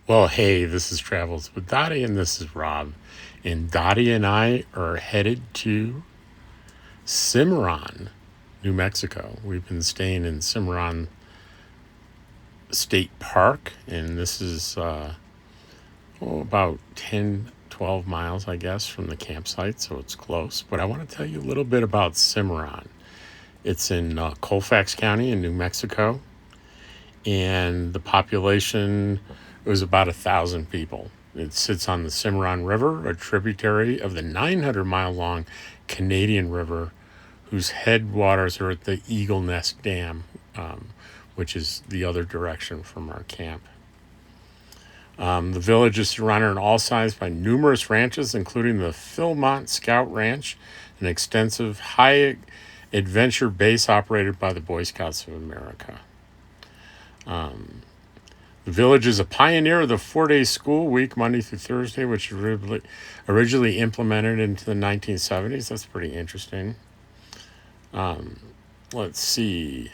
Well, hey, this is Travels with Dottie, and this is Rob. And Dottie and I are headed to Cimarron, New Mexico. We've been staying in Cimarron State Park, and this is about 10, 12 miles, I guess, from the campsite, so it's close. But I want to tell you a little bit about Cimarron. It's in Colfax County in New Mexico, and the population was about 1,000 people. It sits on the Cimarron River, a tributary of the 900-mile-long Canadian River, whose headwaters are at the Eagle Nest Dam, which is the other direction from our camp. The village is surrounded on all sides by numerous ranches, including the Philmont Scout Ranch, an extensive high adventure base operated by the Boy Scouts of America. The village is a pioneer of the 4-day school week, Monday through Thursday, which was originally implemented into the 1970s. That's pretty interesting. Let's see.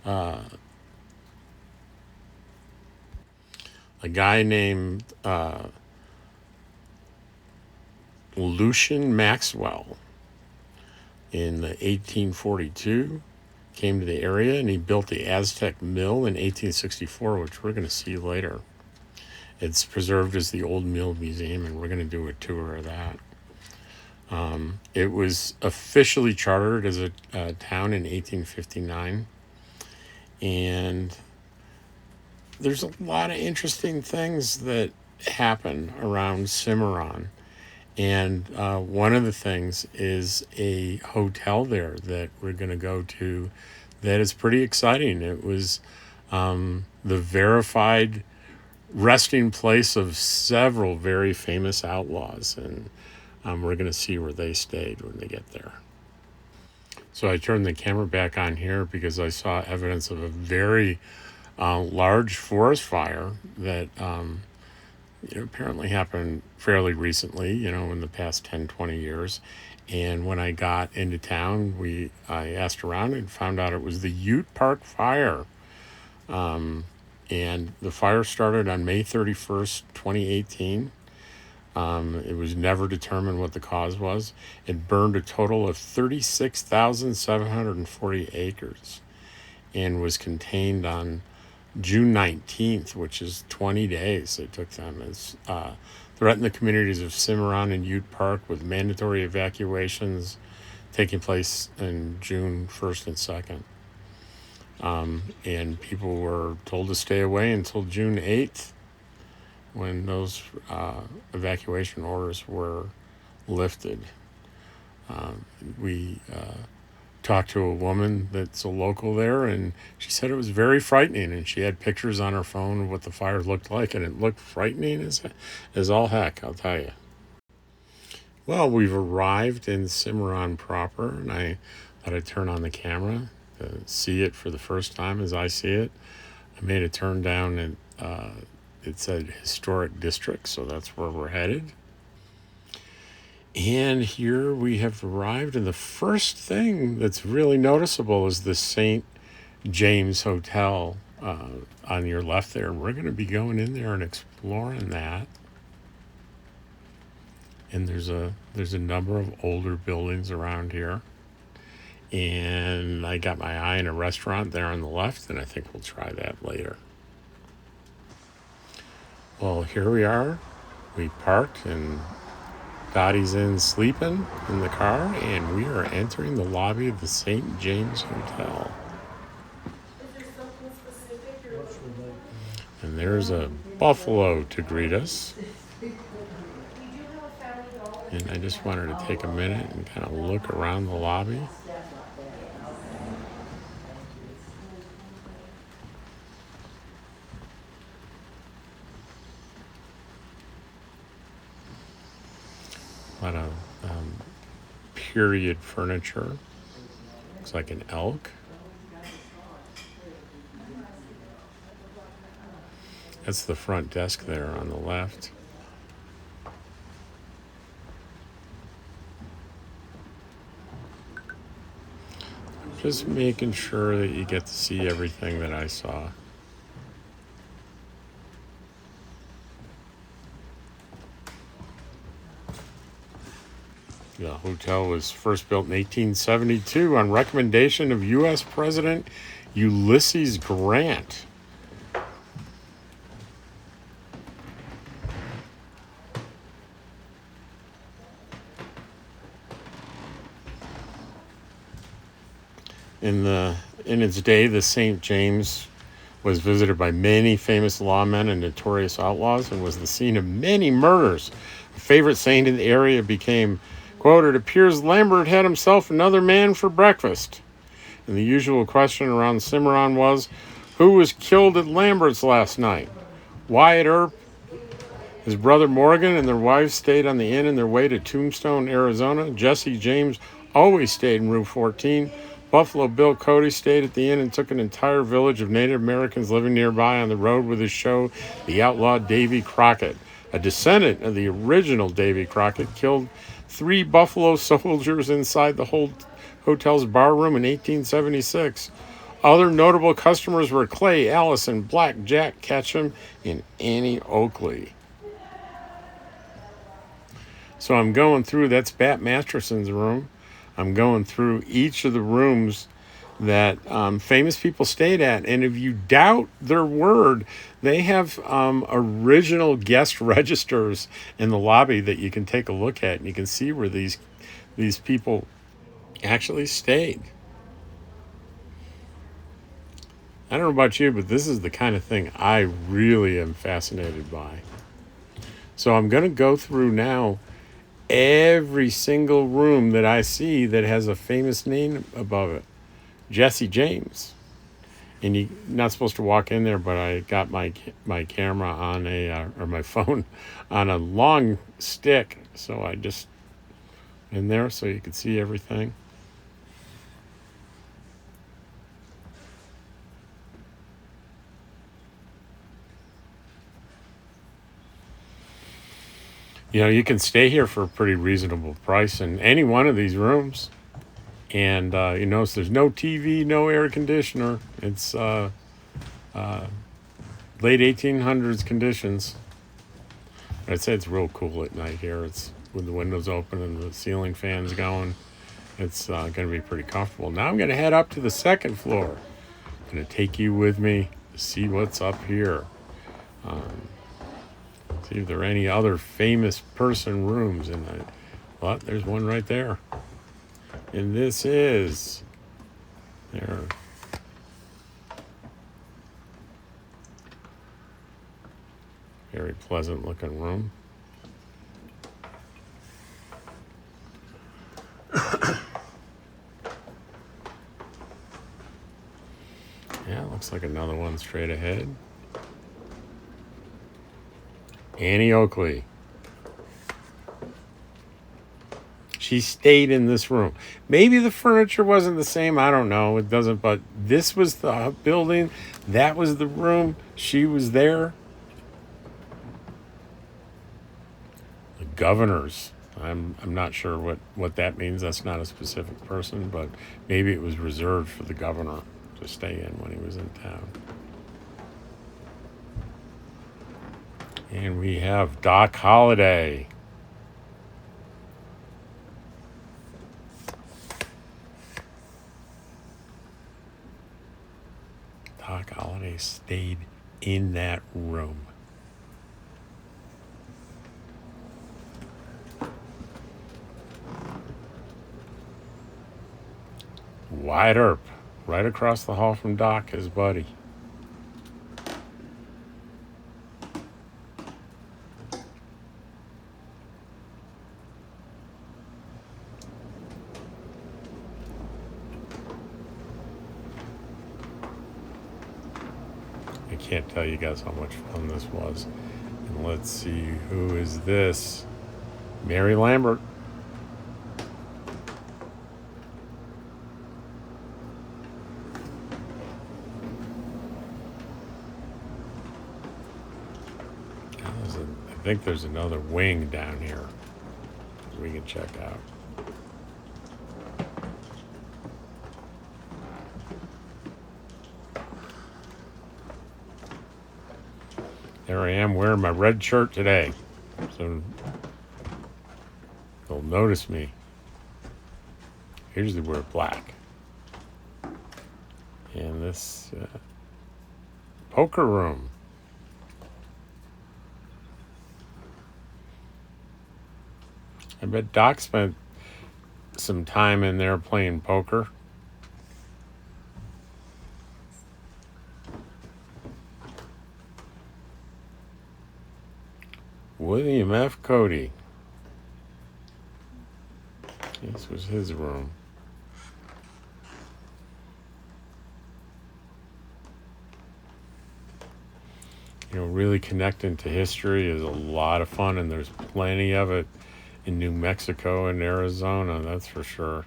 A guy named Lucian Maxwell in 1842 came to the area, and he built the Aztec Mill in 1864, which we're going to see later. It's preserved as the Old Mill Museum, and we're going to do a tour of that. It was officially chartered as a town in 1859, and there's a lot of interesting things that happen around Cimarron. And one of the things is a hotel there that we're going to go to that is pretty exciting. It was the verified resting place of several very famous outlaws. And we're going to see where they stayed when they get there. So I turned the camera back on here because I saw evidence of a very large forest fire that apparently happened fairly recently, in the past 10, 20 years. And when I got into town, I asked around and found out it was the Ute Park Fire. And the fire started on May 31st, 2018. It was never determined what the cause was. It burned a total of 36,740 acres and was contained on June 19th, which is 20 days it took them. It's threatened the communities of Cimarron and Ute Park with mandatory evacuations taking place in June 1st and 2nd. And people were told to stay away until June 8th when those evacuation orders were lifted. We talked to a woman that's a local there, and she said it was very frightening, and she had pictures on her phone of what the fire looked like, and it looked frightening as all heck, I'll tell you. Well, we've arrived in Cimarron proper, and I thought I'd turn on the camera to see it for the first time as I see it. I made a turn down, and it said historic district, so that's where we're headed. And here we have arrived, and the first thing that's really noticeable is the St. James Hotel on your left there. We're going to be going in there and exploring that. And there's a number of older buildings around here. And I got my eye on a restaurant there on the left, and I think we'll try that later. Well, here we are. We parked, and Dottie's in sleeping in the car, and we are entering the lobby of the St. James Hotel. And there's a buffalo to greet us. And I just wanted to take a minute and kind of look around the lobby. A lot of period furniture. Looks like an elk. That's the front desk there on the left. Just making sure that you get to see everything that I saw. The hotel was first built in 1872 on recommendation of U.S. President Ulysses Grant. In its day, the St. James was visited by many famous lawmen and notorious outlaws and was the scene of many murders. A favorite saint in the area became, quote, "It appears Lambert had himself another man for breakfast." And the usual question around Cimarron was, who was killed at Lambert's last night? Wyatt Earp, his brother Morgan, and their wives stayed on the inn on their way to Tombstone, Arizona. Jesse James always stayed in Route 14. Buffalo Bill Cody stayed at the inn and took an entire village of Native Americans living nearby on the road with his show, The Outlaw Davy Crockett. A descendant of the original Davy Crockett killed 3 Buffalo soldiers inside the whole hotel's barroom in 1876. Other notable customers were Clay Allison, Black Jack Ketchum, and Annie Oakley. So I'm going through, that's Bat Masterson's room. I'm going through each of the rooms that famous people stayed at. And if you doubt their word, they have original guest registers in the lobby that you can take a look at. And you can see where these people actually stayed. I don't know about you, but this is the kind of thing I really am fascinated by. So I'm going to go through now every single room that I see that has a famous name above it. Jesse James. And you're not supposed to walk in there, but I got my camera on or my phone on a long stick. So I just in there so you can see everything. You know, you can stay here for a pretty reasonable price in any one of these rooms. And you notice there's no TV, no air conditioner. It's late 1800s conditions. I'd say it's real cool at night here. It's with the windows open and the ceiling fans going. It's going to be pretty comfortable. Now I'm going to head up to the second floor. I'm going to take you with me to see what's up here. See if there are any other famous person rooms in it. Well, there's one right there. And this is there. Very pleasant looking room. Yeah, looks like another one straight ahead. Annie Oakley. She stayed in this room. Maybe the furniture wasn't the same. I don't know. It doesn't. But this was the building. That was the room. She was there. The governors. I'm not sure what that means. That's not a specific person, but maybe it was reserved for the governor to stay in when he was in town. And we have Doc Holliday. Doc Holliday stayed in that room. Wyatt Earp, right across the hall from Doc, his buddy. I can't tell you guys how much fun this was. And let's see, who is this? Mary Lambert. I think there's another wing down here we can check out. There I am wearing my red shirt today. So they'll notice me usually wear black. And this poker room. I bet Doc spent some time in there playing poker. William F. Cody. This was his room. You know, really connecting to history is a lot of fun, and there's plenty of it in New Mexico and Arizona, that's for sure.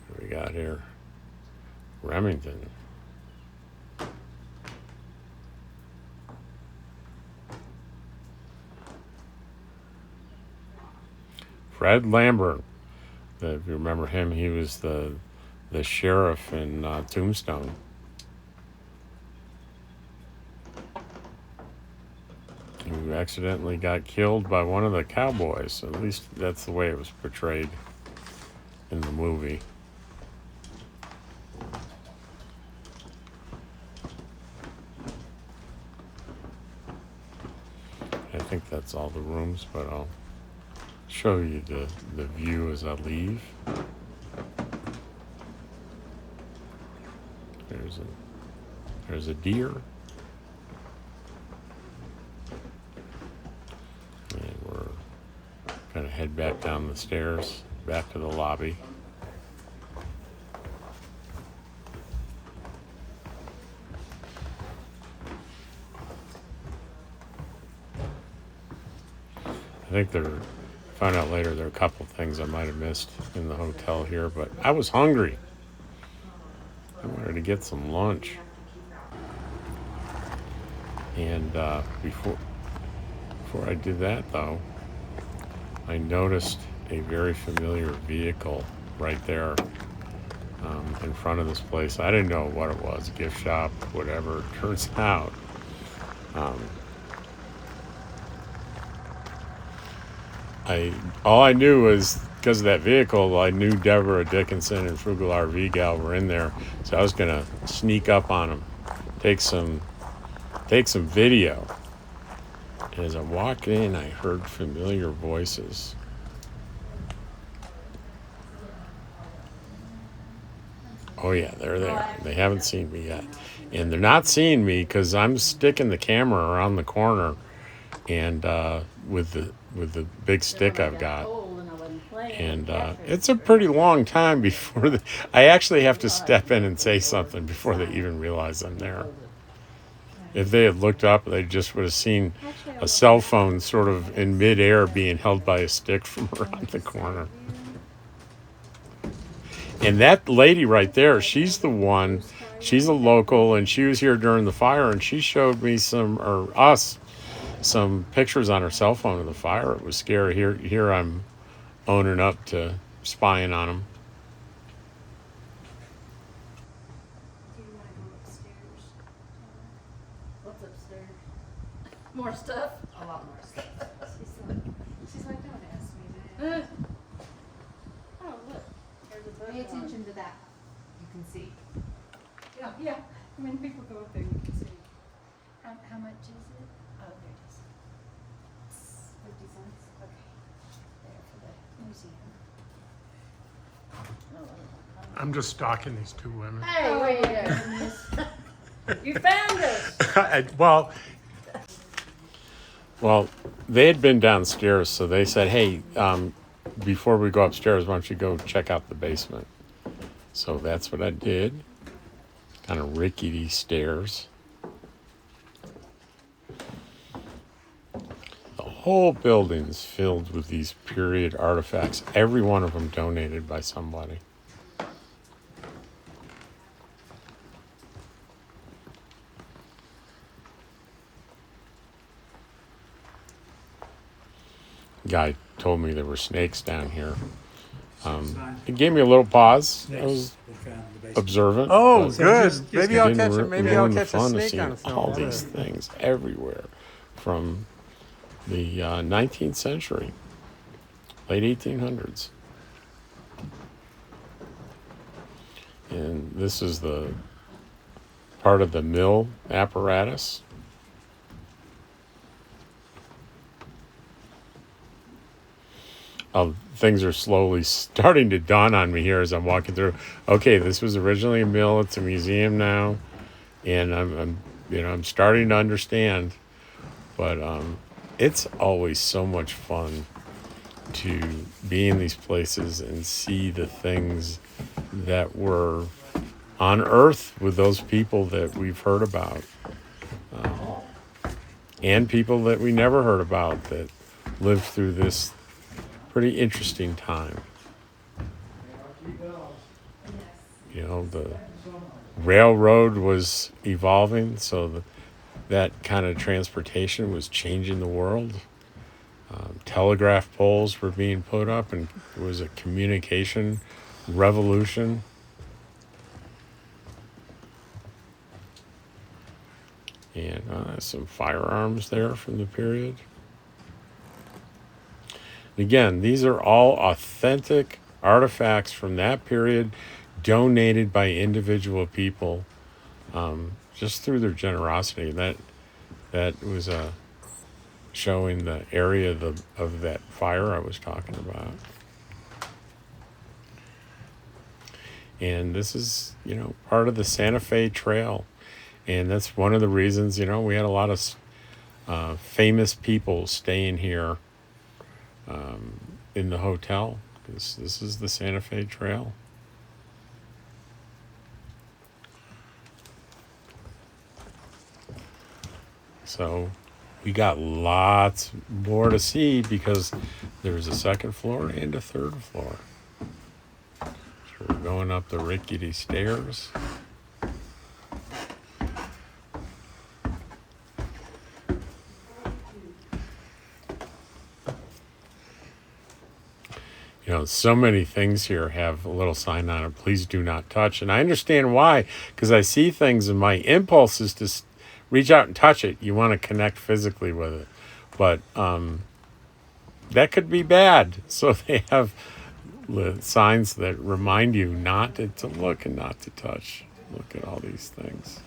What we got here? Remington. Fred Lambert. If you remember him, he was the sheriff in Tombstone. Who accidentally got killed by one of the cowboys. At least that's the way it was portrayed in the movie. I think that's all the rooms, but I'll show you the view as I leave. There's a deer. And we're gonna head back down the stairs, back to the lobby. I think found out later there are a couple things I might have missed in the hotel here, but I was hungry. I wanted to get some lunch. And before I did that, though, I noticed a very familiar vehicle right there in front of this place. I didn't know what it was, gift shop, whatever. Turns out all I knew was because of that vehicle, I knew Deborah Dickinson and Frugal RV Gal were in there, so I was gonna sneak up on them, take some video. And as I walked in, I heard familiar voices. Oh yeah, they're there. They haven't seen me yet, and they're not seeing me because I'm sticking the camera around the corner, and with the big stick I've got. And it's a pretty long time before I actually have to step in and say something before they even realize I'm there. If they had looked up, they just would have seen a cell phone sort of in midair being held by a stick from around the corner. And that lady right there, she's the one, she's a local, and she was here during the fire, and she showed me some pictures on her cell phone of the fire. It was scary. Here I'm owning up to spying on them. Do you want to go upstairs? What's upstairs? More stuff? A lot more stuff. She's like, don't ask me that. Oh, look. There's a book. Pay attention to that. You can see. Yeah. I mean, people go up there and you can see. How much is it? Oh, there it is. 50 cents. Okay. There for the museum. I'm just stalking these two women. Hey, wait a You found us. Well, they had been downstairs, so they said, hey, before we go upstairs, why don't you go check out the basement? So that's what I did. Kind of rickety stairs. The whole building's filled with these period artifacts, every one of them donated by somebody. Guy told me there were snakes down here. It gave me a little pause. I Snakes was they found in the basement. observant. Oh, but good. just Maybe it I'll didn't catch it. Maybe I'll ruin the catch a fun of snake seeing on film. all these things everywhere from the 19th century, late 1800s. And this is the part of the mill apparatus. Things are slowly starting to dawn on me here as I'm walking through. Okay, this was originally a mill. It's a museum now, and I'm starting to understand. But it's always so much fun to be in these places and see the things that were on Earth with those people that we've heard about, and people that we never heard about that lived through this pretty interesting time. You know, the railroad was evolving, so that kind of transportation was changing the world. Telegraph poles were being put up, and it was a communication revolution. And some firearms there from the period. Again, these are all authentic artifacts from that period, donated by individual people, just through their generosity. That was showing the area of that fire I was talking about. And this is, part of the Santa Fe Trail. And that's one of the reasons, we had a lot of famous people staying here in the hotel. This is the Santa Fe Trail. So we got lots more to see because there's a second floor and a third floor. So we're going up the rickety stairs. So many things here have a little sign on it, please do not touch. And I understand why, because I see things and my impulse is to reach out and touch it. You want to connect physically with it. But that could be bad. So they have signs that remind you not to look and not to touch. Look at all these things.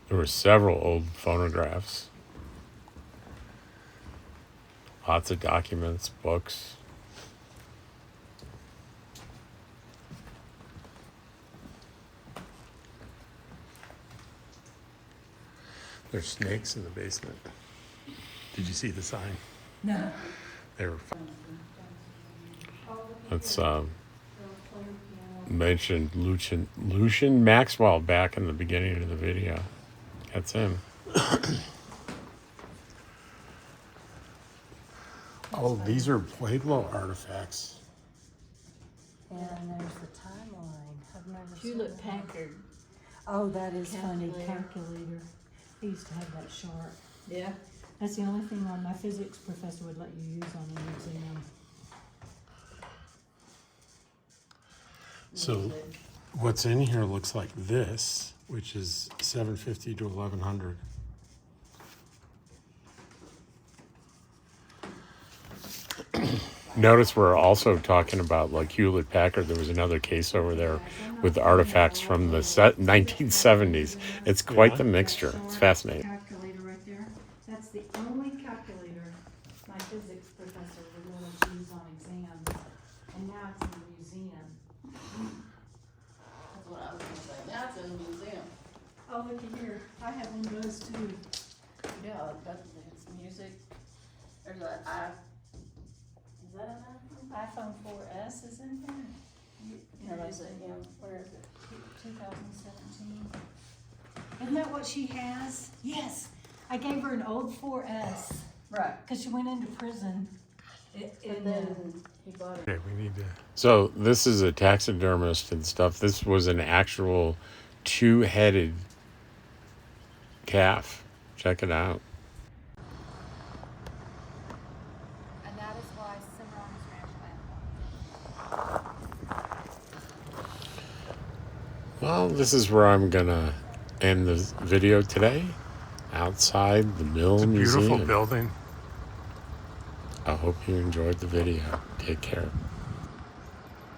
There were several old phonographs. Lots of documents, books. There's snakes in the basement. Did you see the sign? No. They were. That's mentioned Lucian Maxwell back in the beginning of the video. That's him. Oh, these are Pueblo artifacts. And there's the timeline. I've never seen Hewlett that. Packard. Oh, that is funny. Calculator. Calculator. They used to have that sharp. Yeah. That's the only thing my physics professor would let you use on an exam. So what's in here looks like this, which is 750 to 1100. Notice we're also talking about like Hewlett Packard. There was another case over there with artifacts from the 1970s. It's quite the mixture. It's fascinating. Calculator right there. That's the only calculator my physics professor would let us use on exams. And now it's in the museum. That's what I was gonna say. Now it's in the museum. Oh, look at here. I have one of those too. Yeah, that's it's music. There's a is that an iPhone 4S is in there. No, that's it, yeah. Where is it? 2017. Isn't that what she has? Yes. I gave her an old 4S Right. because she went into prison. And then he bought it. Okay, we need to. So this is a taxidermist and stuff. This was an actual two-headed calf. Check it out. And that is why Cimarron's ranch land. Well, this is where I'm gonna end the video today. Outside the Mill It's a beautiful Museum. building. I hope you enjoyed the video. Take care.